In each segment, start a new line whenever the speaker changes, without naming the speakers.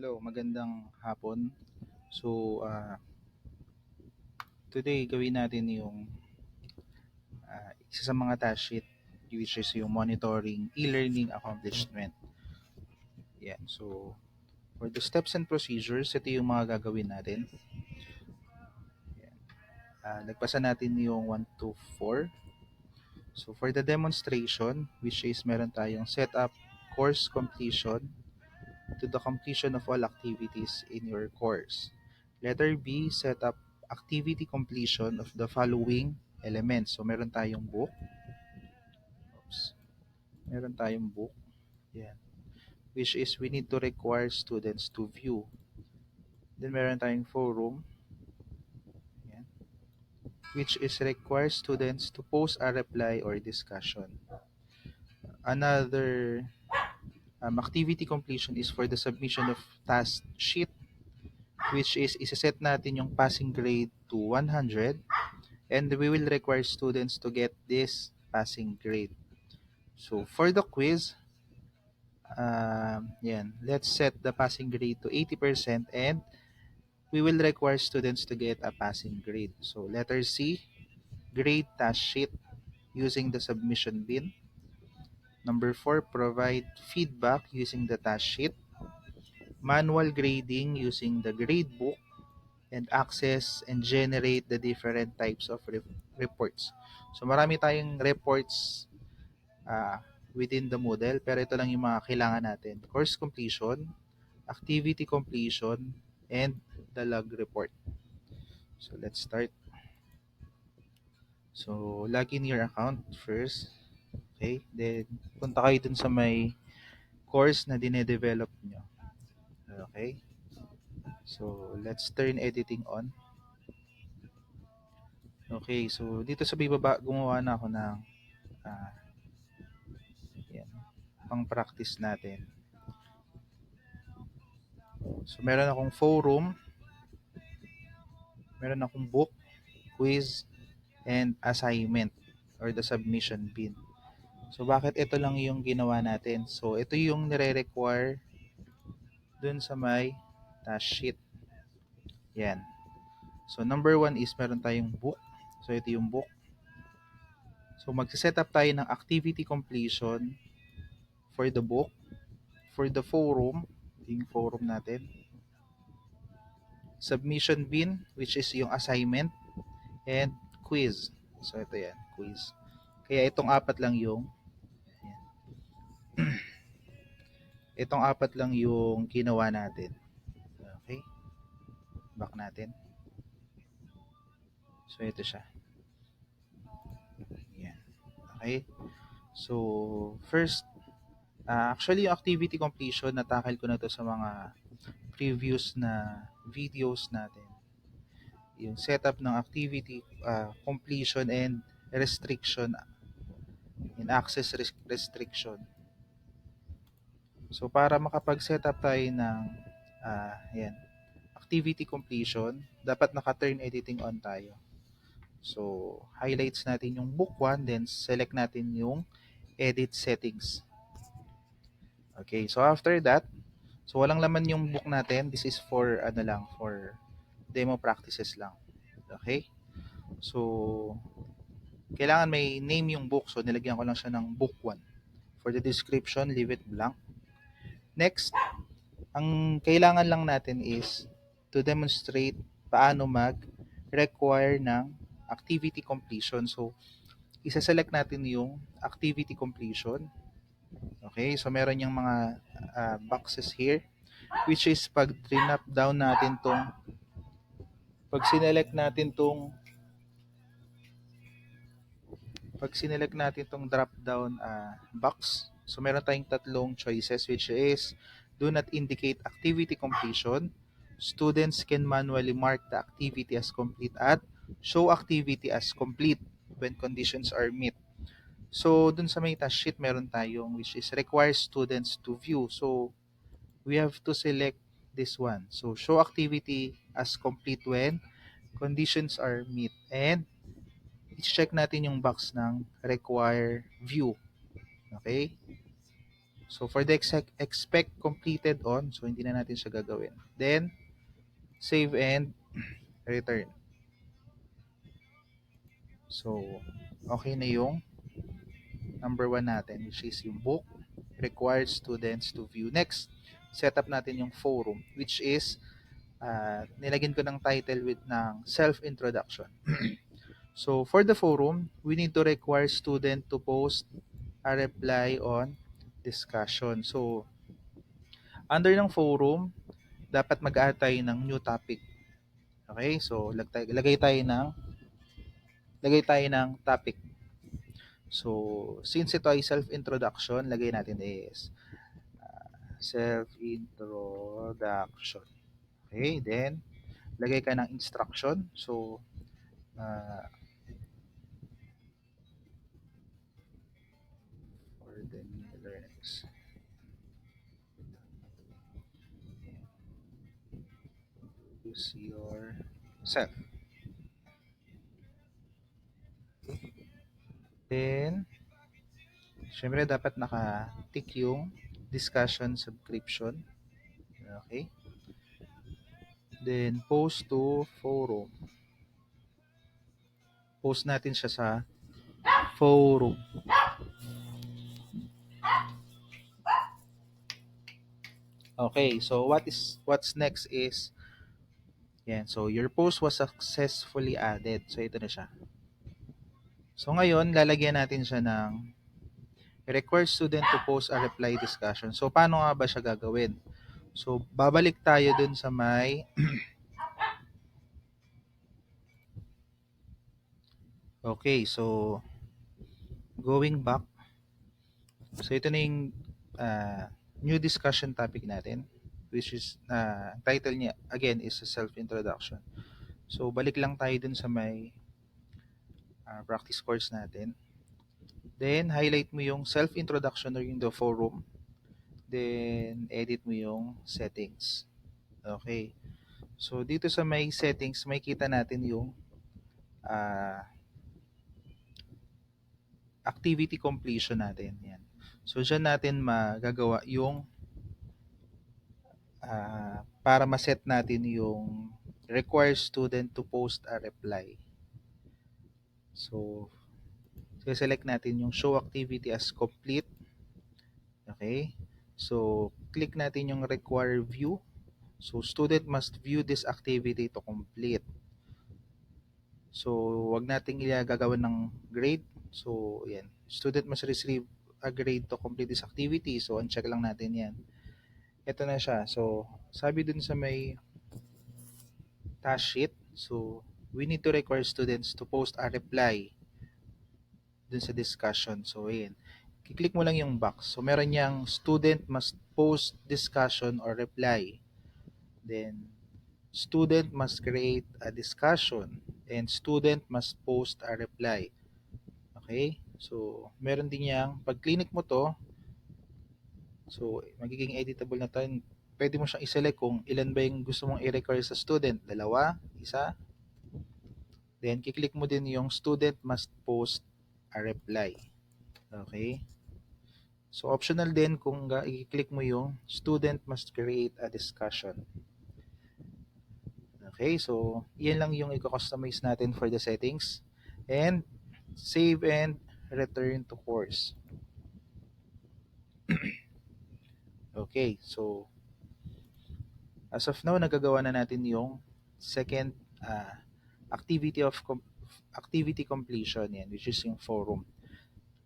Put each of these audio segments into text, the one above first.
Hello, magandang hapon. So, today gawin natin yung isa sa mga task sheet which is yung monitoring e-learning accomplishment. Yan. So, for the steps and procedures, ito yung mga gagawin natin. Yan. Nagpasa natin yung 1 to 4. So, for the demonstration, which is meron tayong setup course completion to the completion of all activities in your course. Letter B, set up activity completion of the following elements. So, meron tayong book. Oops. Meron tayong book. Yan. Which is we need to require students to view. Then, meron tayong forum. Yan. Which is require students to post a reply or discussion. Another activity completion is for the submission of task sheet, which is isa-set natin yung passing grade to 100, and we will require students to get this passing grade. So for the quiz, let's set the passing grade to 80%, and we will require students to get a passing grade. So letter C, grade task sheet using the submission bin. Number 4, provide feedback using the task sheet. Manual grading using the grade book, and access and generate the different types of reports. So marami tayong reports within the model, pero ito lang yung mga kailangan natin. Course completion, activity completion, and the log report. So let's start. So log in your account first. Okay, then punta kayo dun sa may course na dinedevelop nyo. Okay, so let's turn editing on. Okay, so dito sa baba, gumawa na ako ng yan, pang practice natin. So meron akong forum, meron akong book, quiz, and assignment or the submission bin. So bakit ito lang yung ginawa natin? So ito yung nire-require dun sa may task sheet. Yan. So number 1 is meron tayong book. So ito yung book. So magsiset up tayo ng activity completion for the book. For the forum, yung forum natin. Submission bin, which is yung assignment, and quiz. So ito yan, quiz. Kaya itong apat lang yung itong apat lang yung ginawa natin. Okay? Back natin. So ito siya. Yan. Okay? So first, actually yung activity completion, natakil ko na to sa mga previous na videos natin. Yung setup ng activity completion and restriction and access restriction. So para makapag-setup tayo ng activity completion, dapat naka-turn editing on tayo. So highlights natin yung book 1, then select natin yung edit settings. Okay, so after that, so walang laman yung book natin. This is for for demo practices lang. Okay? So kailangan may name yung book. So nilagyan ko lang siya ng book 1. For the description, leave it blank. Next, ang kailangan lang natin is to demonstrate paano mag-require ng activity completion. So, isa-select natin yung activity completion. Okay, so meron yung mga boxes here, which is pag drop down natin tong, pag sinelect natin tong drop down box, so meron tayong tatlong choices, which is do not indicate activity completion, students can manually mark the activity as complete, at show activity as complete when conditions are met. So dun sa may task sheet, meron tayong which is require students to view. So we have to select this one. So show activity as complete when conditions are met, and i-check natin yung box ng require view. Okay? So for the expect completed on, so hindi na natin siya gagawin. Then, save and return. So, okay na yung number 1 natin, which is yung book required students to view. Next, set up natin yung forum, which is nilagyan ko ng title with ng self-introduction. So, for the forum, we need to require student to post a reply on discussion. So, under ng forum, dapat mag-add tayo ng new topic. Okay? So, lagay tayo ng topic. So, since ito ay self-introduction, lagay natin is self-introduction. Okay? Then, lagay ka ng instruction. So, uh, for the new learners, use yourself. Then, syempre dapat naka-tick yung discussion subscription. Okay? Then, post to forum. Post natin siya sa forum. Okay, so what's next is yan. So your post was successfully added. So ito na siya. So ngayon, lalagyan natin siya ng require student to post a reply discussion. So paano nga ba siya gagawin? So babalik tayo dun sa may okay, so going back. So ito na yung new discussion topic natin, which is title niya again is a self-introduction. So balik lang tayo dun sa may practice course natin. Then highlight mo yung self-introduction or yung the forum. Then edit mo yung settings. Okay. So dito sa may settings, makikita natin yung ah, activity completion natin. Yan. So dyan natin magagawa yung para ma-set natin yung require student to post a reply. So, select natin yung show activity as complete. Okay? So, click natin yung require view. So, student must view this activity to complete. So, wag nating gagawin ng grade. So, yan. Student must receive a grade to complete this activity. So, uncheck lang natin yan. Ito na siya. So, sabi dun sa may task sheet. So, we need to require students to post a reply dun sa discussion. So, ayan. Kiklik mo lang yung box. So, meron niyang student must post discussion or reply. Then, student must create a discussion and student must post a reply. Okay? So, meron din niyang, pag clinic mo to, so, magiging editable na to. Pwede mo siyang iselect kung ilan ba yung gusto mong i-require sa student. Dalawa, isa. Then, kiklik mo din yung student must post a reply. Okay? So, optional din kung i-click mo yung student must create a discussion. Okay? So, yan lang yung i-customize natin for the settings. And, save and return to course. Okay. So, as of now, nagagawa na natin yung second activity of activity completion yan, which is yung forum.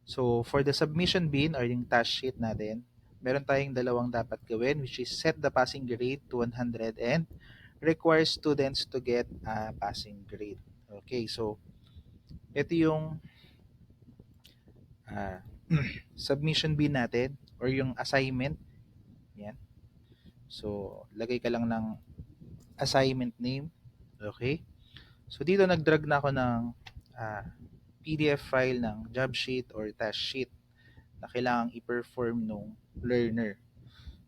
So, for the submission bin or yung task sheet natin, meron tayong dalawang dapat gawin, which is set the passing grade to 100 and require students to get a passing grade. Okay, so ito yung uh, submission bin natin or yung assignment. Yan. So, lagay ka lang ng assignment name. Okay. So, dito nag-drag na ako ng PDF file ng job sheet or task sheet na kailangang i-perform nung learner.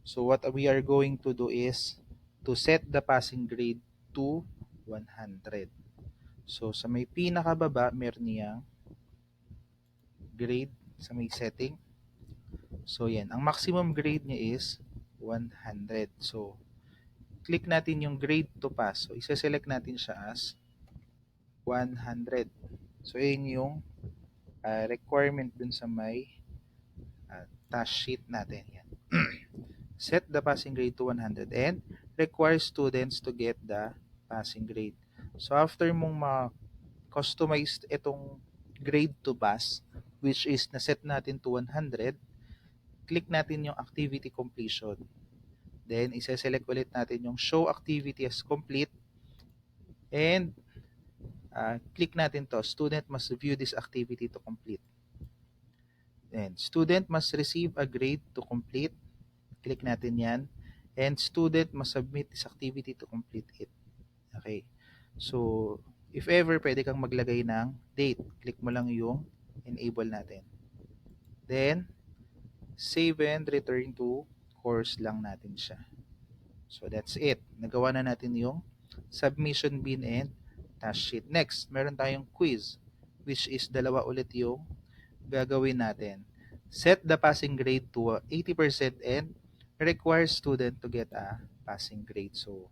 So what we are going to do is to set the passing grade to 100. So sa may pinakababa, meron niyang grade sa may setting. So yan, ang maximum grade niya is 100. So click natin yung grade to pass. So isa-select natin siya as 100. So yun yung requirement dun sa may task sheet natin. Yan. Set the passing grade to 100 and require students to get the passing grade. So after mong ma-customize itong grade to pass, which is na-set natin to 100, click natin yung activity completion. Then, isa-select ulit natin yung show activity as complete and click natin to. Student must view this activity to complete. Then, student must receive a grade to complete. Click natin yan. And student must submit this activity to complete it. Okay. So, if ever, pwede kang maglagay ng date. Click mo lang yung enable natin. Then, save and return to course lang natin siya. So, that's it. Nagawa na natin yung submission bin and task sheet. Next, meron tayong quiz, which is dalawa ulit yung gagawin natin. Set the passing grade to 80% and require student to get a passing grade. So,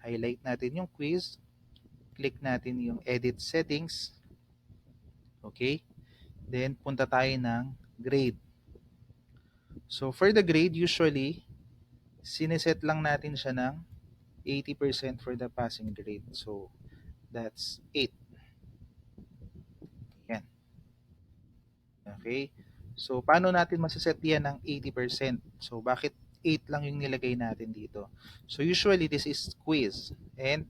highlight natin yung quiz. Click natin yung edit settings. Okay? Then, punta tayo ng grade. So, for the grade, usually, sineset lang natin siya ng 80% for the passing grade. So, that's 8. Yan. Okay? So, paano natin masaset yan ng 80%? So, bakit 8 lang yung nilagay natin dito? So, usually, this is quiz. And,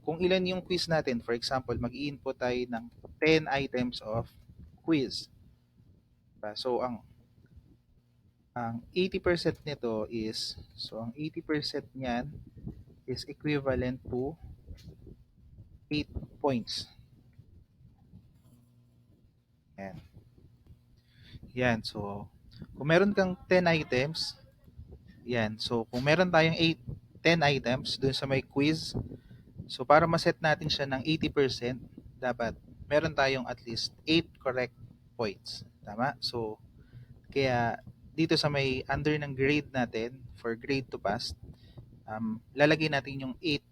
kung ilan yung quiz natin, for example, mag-i-input tayo ng 10 items of quiz. So, ang 80% nito is, so, ang 80% niyan is equivalent to 8 points. Yan. Yan. So, kung meron kang 10 items, yan. So, kung meron tayong 10 items dun sa may quiz, so para ma-set natin siya ng 80%, dapat meron tayong at least 8 correct points. Tama? So, kaya dito sa may under ng grade natin, for grade to pass, lalagay natin yung 8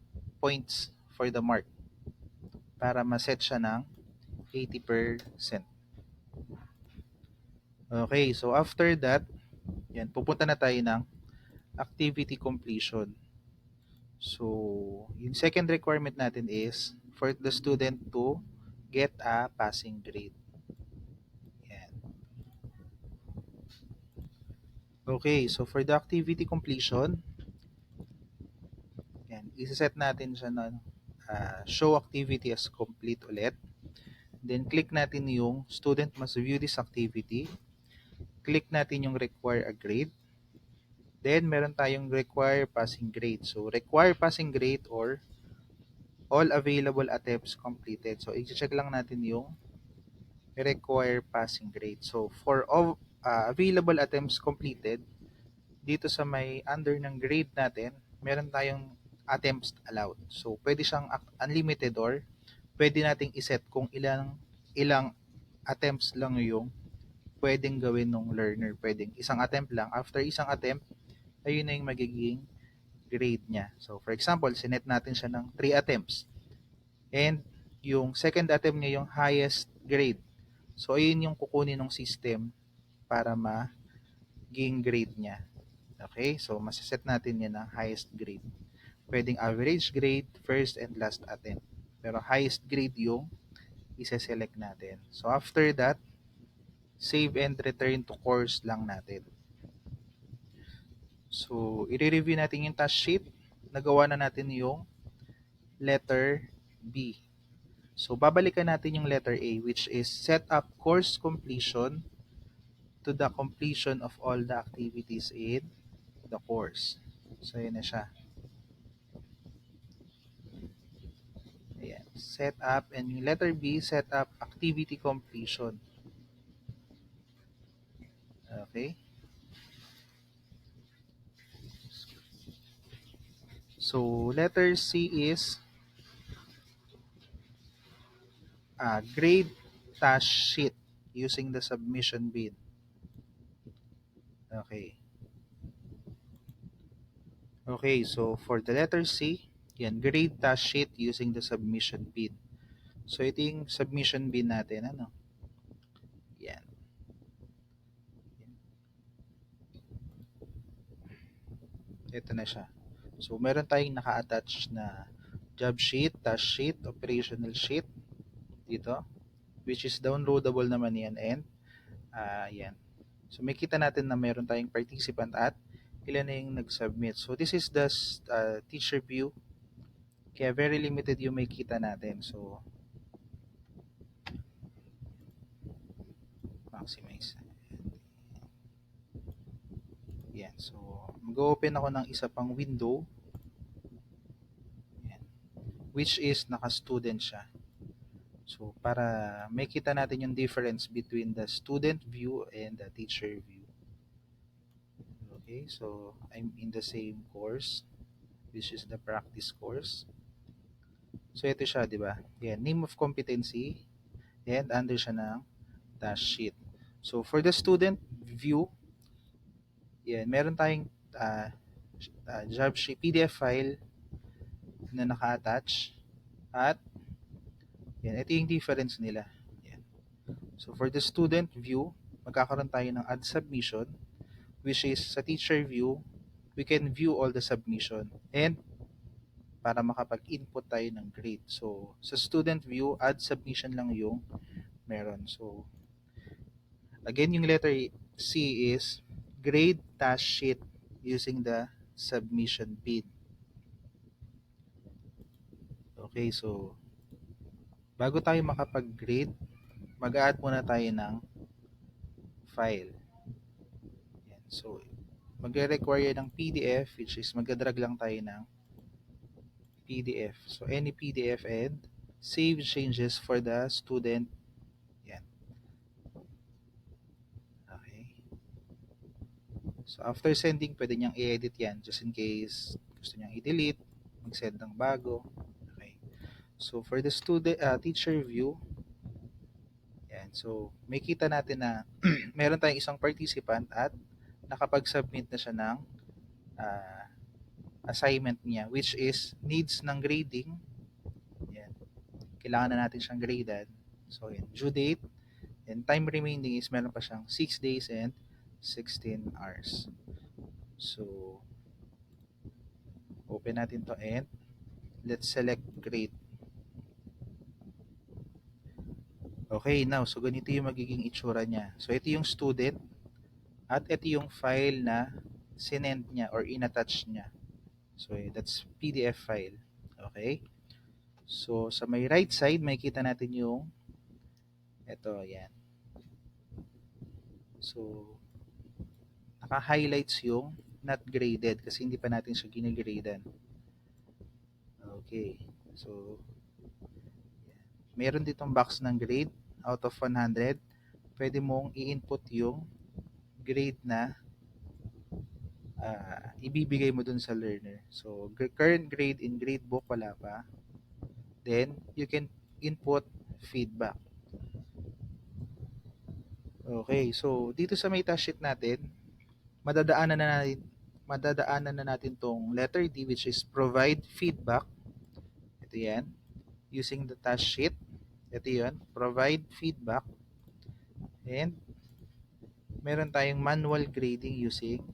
points for the mark para ma-set siya ng 80%. Okay, so after that, yan, pupunta na tayo ng activity completion. So, yung second requirement natin is for the student to get a passing grade. Yan. Okay, so for the activity completion, yan, isa-set natin siya na show activity as complete ulit. Then, click natin yung student must view this activity. Click natin yung require a grade. Then, meron tayong require passing grade. So, require passing grade or all available attempts completed. So, i-check lang natin yung require passing grade. So, for all available attempts completed, dito sa may under ng grade natin, meron tayong attempts allowed. So, pwede siyang unlimited or pwede nating iset kung ilang attempts lang yung pwedeng gawin ng learner. Pwedeng isang attempt lang. After isang attempt, ayun na yung magiging grade niya. So, for example, sinet natin siya ng 3 attempts. And yung second attempt niya yung highest grade. So, ayun yung kukunin ng system para maging grade niya. Okay? So, masaset natin yan ng highest grade. Pwedeng average grade, first and last attempt. Pero highest grade yung isa-select natin. So, after that, save and return to course lang natin. So, i-review natin yung task sheet. Nagawa na natin yung letter B. So, babalikan natin yung letter A, which is set up course completion to the completion of all the activities in the course. So, yun na siya. Ayan. Set up, and yung letter B, set up activity completion. Okay? So, letter C is grade task sheet using the submission bin. Okay. Okay, so for the letter C, yan, grade task sheet using the submission bin. So ito yung submission bin natin, ano? Yan. Ito na siya. So meron tayong naka-attach na job sheet, task sheet, operational sheet dito, which is downloadable naman yan, and yan. So may kita natin na meron tayong participant at ilan na yung nag-submit. So this is the teacher view. Kaya very limited yung may kita natin. So maximize. Yan. So mag-open ako ng isa pang window. Yan. Which is naka-student siya. So para may kita natin yung difference between the student view and the teacher view. Okay, so I'm in the same course, which is the practice course. So ito siya, di ba? Yan, name of competency, and under siya ng task sheet. So for the student view, yan, meron tayong uh, job sheet, PDF file na naka-attach, at yan, ito yung difference nila. Yan. So for the student view, magkakaroon tayo ng add submission, which is sa teacher view, we can view all the submission and para makapag-input tayo ng grade. So sa student view, add submission lang yung meron. So again, yung letter C is grade task sheet using the submission bin. Okay, so bago tayo makapag-grade, mag-add muna tayo ng file. Yan. So magre-require ng PDF, which is mag-drag lang tayo ng PDF. So any PDF and save changes for the student. Yan. Okay. So after sending, pwede niyang i-edit yan just in case gusto niyang i-delete, mag-send ng bago. Okay. So for the student teacher view, yan. So may kita natin na meron tayong isang participant at nakapag-submit na siya ng uh, assignment niya, which is needs ng grading. Yan. Kailangan na natin siyang gradean. So yan, due date and time remaining is meron pa siyang 6 days and 16 hours. So open natin to and let's select grade. Okay, now, so ganito yung magiging itsura niya. So ito yung student at ito yung file na sinend niya or inattach niya. So that's PDF file. Okay? So sa may right side, makikita natin yung ito, yan. So naka-highlights yung not graded kasi hindi pa natin siya ginigradean. Okay. So meron ditong box ng grade out of 100. Pwede mong i-input yung grade na ibibigay mo dun sa learner. So current grade in gradebook wala pa. Then you can input feedback. Okay, so dito sa may task sheet natin, madadaanan na natin tong letter D, which is provide feedback. Ito yan. Using the task sheet. Ito yan. Provide feedback. And meron tayong manual grading using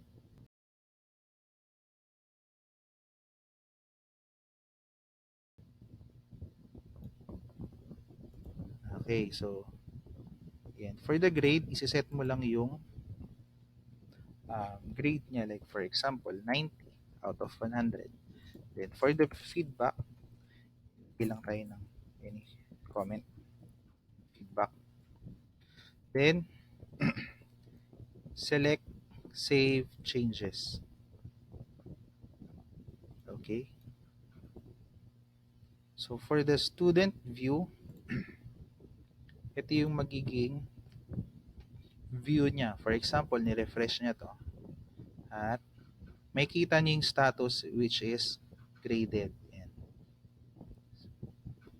okay, so yan. For the grade, isiset mo lang yung grade niya. Like for example, 90 out of 100. Then for the feedback, bilang tayo ng any comment, feedback. Then, select save changes. Okay. So for the student view, ito yung magiging view niya. For example, ni-refresh niya to. At may kita niya yung status which is graded. Yan.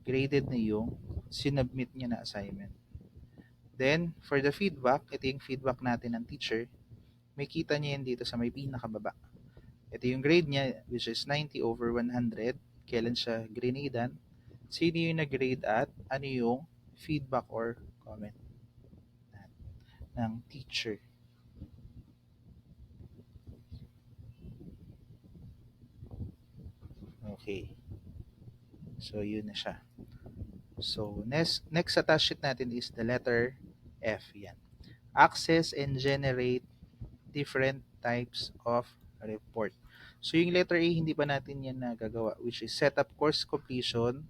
Graded na yung sinubmit niya na assignment. Then, for the feedback, ito yung feedback natin ng teacher. May kita niya yan dito sa may pinakababa. Ito yung grade niya, which is 90 over 100. Kailan siya grinadean? Sino yung nag-grade at ano yung feedback or comment ng teacher. Okay. So, yun na siya. So, next sa task sheet natin is the letter F. Yan. Access and generate different types of report. So, yung letter A, hindi pa natin yan nagagawa, which is set up course completion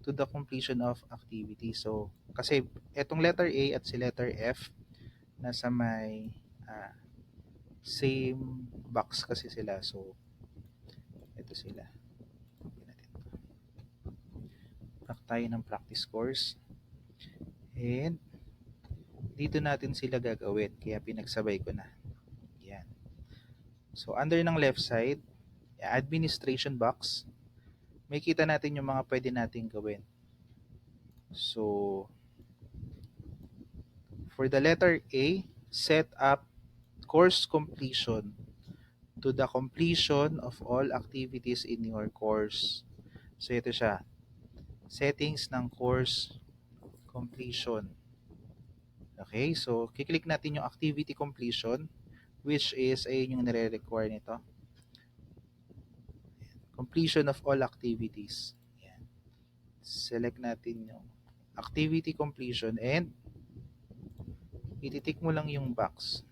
to the completion of activity. So, kasi etong letter A at si letter F, nasa may same box kasi sila. So, ito sila. Back tayo ng practice course. And, dito natin sila gagawin. Kaya pinagsabay ko na. Yan. So, under ng left side, administration box, may kita natin yung mga pwede nating gawin. So, for the letter A, set up course completion to the completion of all activities in your course. So, ito siya. Settings ng course completion. Okay, so kiklik natin yung activity completion, which is ayun yung nire-require nito. Completion of all activities. Yan. Select natin yung activity completion and ititik mo lang yung box.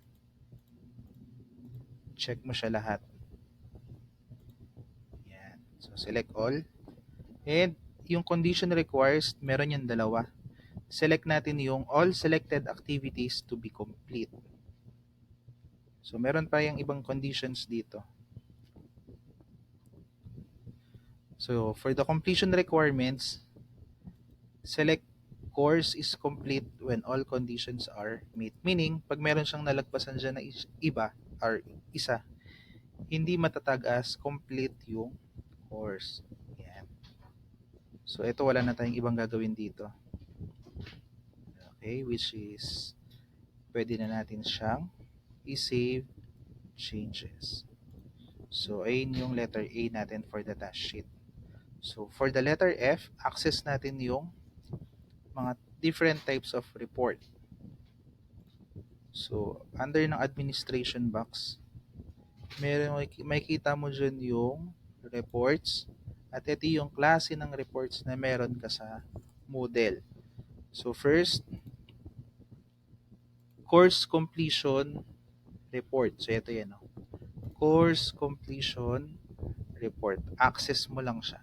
Check mo siya lahat. Yan. So, select all. And yung condition requires, meron yung dalawa. Select natin yung all selected activities to be complete. So, meron pa yung ibang conditions dito. So, for the completion requirements, select course is complete when all conditions are met. Meaning, pag meron siyang nalagpasan dyan na iba or isa, hindi matatag as complete yung course. Yan. So, ito wala na tayong ibang gagawin dito. Okay, which is pwede na natin siyang i-save changes. So, ayun yung letter A natin for the task sheet. So, for the letter F, access natin yung mga different types of report. So, under ng administration box, makikita mo dyan yung reports at ito yung klase ng reports na meron ka sa Moodle. So, first, course completion report. So, ito yan. Course completion report. Access mo lang siya.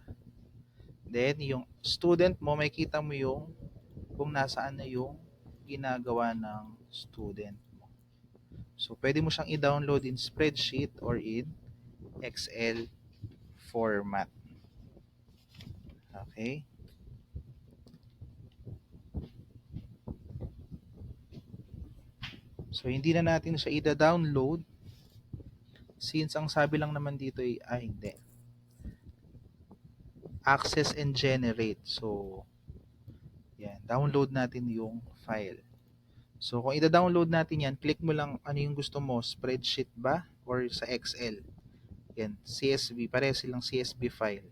Then, yung student mo, makikita mo yung kung nasaan na yung ginagawa ng student mo. So, pwede mo siyang i-download in spreadsheet or in Excel format. Okay? So, hindi na natin siya i-download since ang sabi lang naman dito ay hindi. Access and generate. So, yan. Download natin yung file. So, kung i-download natin yan, click mo lang ano yung gusto mo. Spreadsheet ba? Or sa Excel? Yan. CSV. Pare silang CSV file.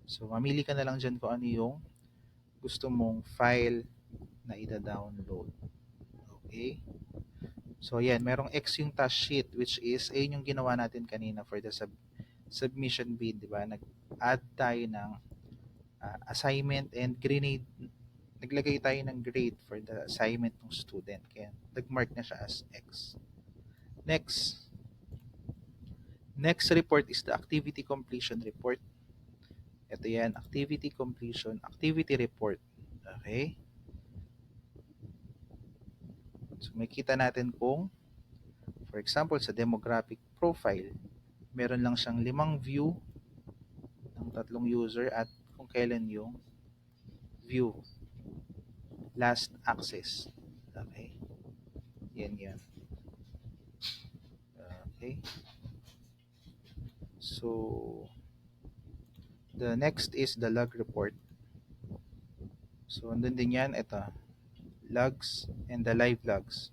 So, mamili ka na lang dyan kung ano yung gusto mong file na i-download. Okay? So, yan. Merong X yung task sheet, which is, ayun yung ginawa natin kanina for the submission bid, di ba? Nag-add tayo ng assignment and grenade. Naglagay tayo ng grade for the assignment ng student. Kaya, nag-mark na siya as X. Next report is the activity completion report. Ito yan, activity completion, activity report. Okay? So, makita natin kung, for example, sa demographic profile, meron lang siyang 5 view ng 3 user at kung kailan yung view. Last access. Okay? Yan. Okay? So, the next is the log report. So, andun din yan, ito, logs and the live logs.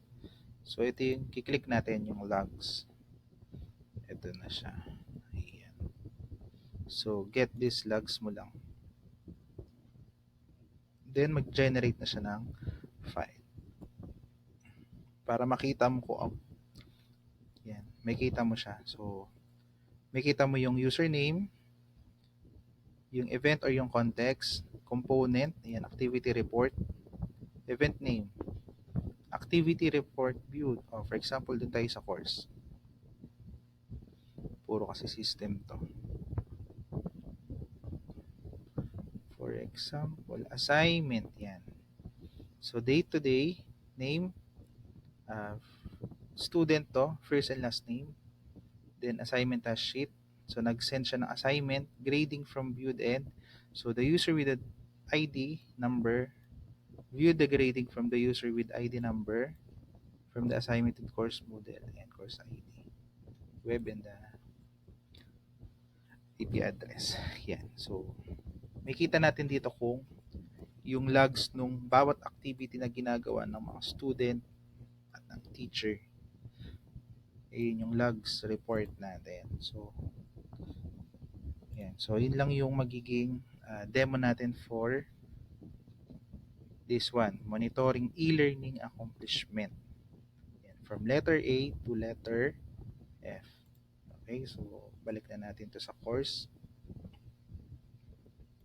So ito yung kiklik natin yung logs. Ito na siya. Ayan. So get these logs mo lang. Then mag-generate na siya ng file. Para makita mo ko, yan, makita mo siya. So makita mo yung username, yung event or yung context, component, yan, activity report, event name, activity report viewed. For example, dun tayo sa course. Puro kasi system to. For example, assignment, yan. So date to day, name, uh, student to, first and last name, then assignment task sheet. So nag-send siya ng assignment, grading from viewed end. So the user with the ID number view the grading from the user with ID number from the assignment and course model and course ID, web and the IP address. Yan. So makita natin dito kung yung logs nung bawat activity na ginagawa ng mga student at ng teacher. Ayun yung logs report natin. So yan. So yun lang yung magiging demo natin for this one, monitoring e-learning accomplishment. Yan. From letter A to letter F. Okay, so balik na natin to sa course.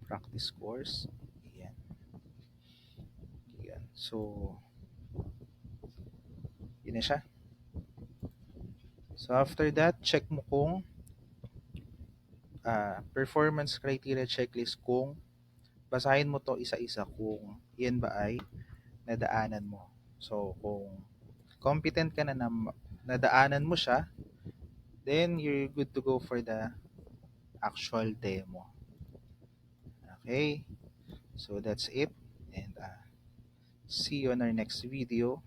Practice course. Yan. Yan. So, yun na siya. So, after that, check mo kung performance criteria checklist kung basahin mo to isa-isa kung yan ba ay nadaanan mo. So, kung competent ka na nadaanan mo siya, then you're good to go for the actual demo. Okay? So, that's it. And see you on our next video.